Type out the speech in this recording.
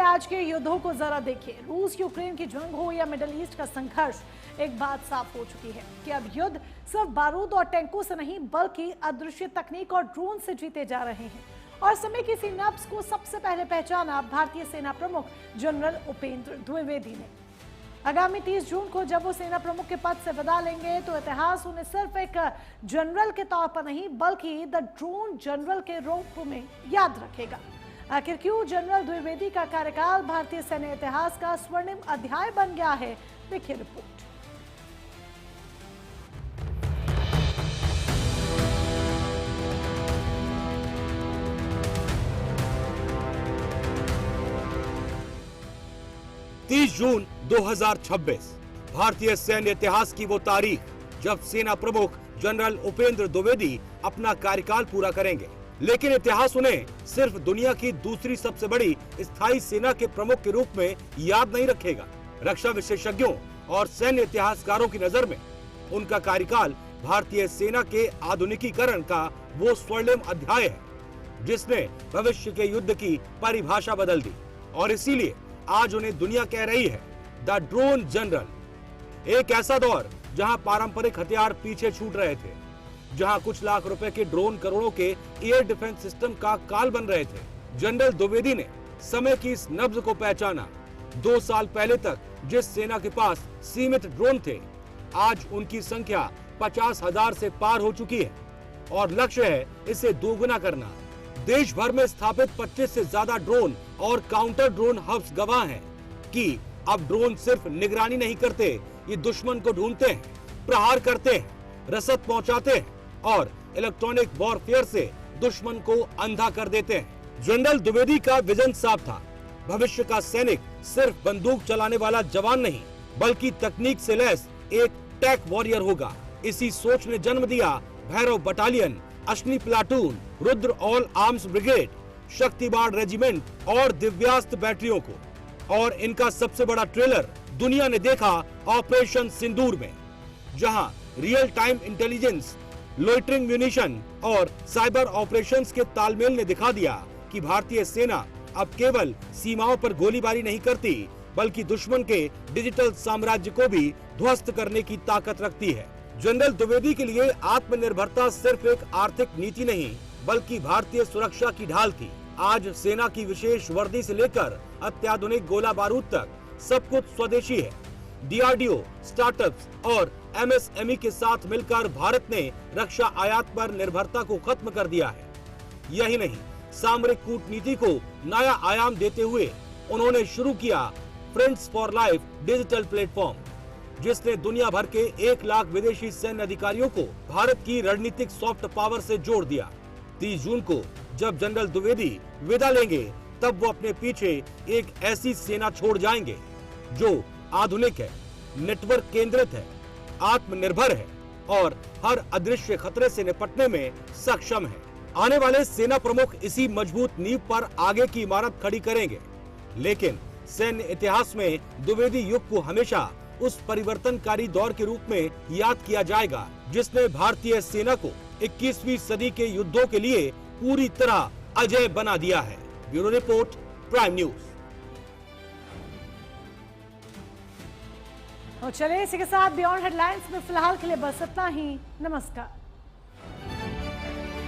आज के युद्धों को जरा देखिए। रूस यूक्रेन की जंग हो या मिडिल ईस्ट का संघर्ष, एक बात साफ हो चुकी है कि अब युद्ध सिर्फ बारूद और टैंकों से नहीं बल्कि अदृश्य तकनीक और ड्रोन से जीते जा रहे हैं। और समय की इसी नब्ज को सबसे पहले पहचाना भारतीय सेना प्रमुख जनरल उपेंद्र द्विवेदी ने। आगामी 30 जून को जब वो सेना प्रमुख के पद से विदा लेंगे तो इतिहास उन्हें सिर्फ एक जनरल के तौर पर नहीं बल्कि द ड्रोन जनरल के रूप में याद रखेगा। आखिर क्यों जनरल द्विवेदी का कार्यकाल भारतीय सैन्य इतिहास का स्वर्णिम अध्याय बन गया है, देखिए रिपोर्ट। जून 2026 भारतीय सैन्य इतिहास की वो तारीख जब सेना प्रमुख जनरल उपेंद्र द्विवेदी अपना कार्यकाल पूरा करेंगे। लेकिन इतिहास उन्हें सिर्फ दुनिया की दूसरी सबसे बड़ी स्थायी सेना के प्रमुख के रूप में याद नहीं रखेगा। रक्षा विशेषज्ञों और सैन्य इतिहासकारों की नजर में उनका कार्यकाल भारतीय सेना के आधुनिकीकरण का वो स्वर्णिम अध्याय है जिसने भविष्य के युद्ध की परिभाषा बदल दी। और इसीलिए आज उन्हें दुनिया कह रही है द ड्रोन जनरल। एक ऐसा दौर जहां पारंपरिक हथियार पीछे छूट रहे थे, जहां कुछ लाख रुपए के ड्रोन करोड़ों के एयर डिफेंस सिस्टम का काल बन रहे थे। जनरल द्विवेदी ने समय की इस नब्ज को पहचाना। 2 साल पहले तक जिस सेना के पास सीमित ड्रोन थे, आज उनकी संख्या 50,000 से पार हो चुकी है और लक्ष्य है इसे दोगुना करना। देश भर में स्थापित 25 से ज्यादा ड्रोन और काउंटर ड्रोन हब्स गवाह हैं कि अब ड्रोन सिर्फ निगरानी नहीं करते, ये दुश्मन को ढूंढते हैं, प्रहार करते हैं, रसद पहुंचाते हैं और इलेक्ट्रॉनिक वॉरफेयर से दुश्मन को अंधा कर देते हैं। जनरल द्विवेदी का विजन साफ था। भविष्य का सैनिक सिर्फ बंदूक चलाने वाला जवान नहीं बल्कि तकनीक से लैस एक टेक वॉरियर होगा। इसी सोच ने जन्म दिया Bhairav battalion, Ashwini platoon, Rudra all arms brigade, Shaktibaan regiment और दिव्यास्त्र बैटरियों को। और इनका सबसे बड़ा ट्रेलर दुनिया ने देखा ऑपरेशन सिंदूर में, जहां real time intelligence, loitering munition और साइबर ऑपरेशंस के तालमेल ने दिखा दिया कि भारतीय सेना अब केवल सीमाओं पर गोलीबारी नहीं करती बल्कि दुश्मन के डिजिटल साम्राज्य को भी ध्वस्त करने की ताकत रखती है। जनरल द्विवेदी के लिए आत्मनिर्भरता सिर्फ एक आर्थिक नीति नहीं बल्कि भारतीय सुरक्षा की ढाल थी। आज सेना की विशेष वर्दी से लेकर अत्याधुनिक गोला बारूद तक सब कुछ स्वदेशी है। डीआरडीओ, स्टार्टअप्स और एमएसएमई के साथ मिलकर भारत ने रक्षा आयात पर निर्भरता को खत्म कर दिया है। यही नहीं, सामरिक कूटनीति को नया आयाम देते हुए उन्होंने शुरू किया friends for life digital platform, जिसने दुनिया भर के 1 लाख विदेशी सैन्य अधिकारियों को भारत की रणनीतिक सॉफ्ट पावर से जोड़ दिया। 30 जून को जब जनरल द्विवेदी विदा लेंगे तब वो अपने पीछे एक ऐसी सेना छोड़ जाएंगे जो आधुनिक है, नेटवर्क केंद्रित है, आत्मनिर्भर है और हर अदृश्य खतरे से निपटने में सक्षम है। आने वाले सेना प्रमुख इसी मजबूत नींव पर आगे की इमारत खड़ी करेंगे। लेकिन सैन्य इतिहास में द्विवेदी युग को हमेशा उस परिवर्तनकारी दौर के रूप में याद किया जाएगा जिसने भारतीय सेना को 21वीं सदी के युद्धों के लिए पूरी तरह अजेय बना दिया है। Bureau report, prime news. और चलिए इसी के साथ बियॉन्ड हेडलाइंस में फिलहाल के लिए बस इतना ही। नमस्कार।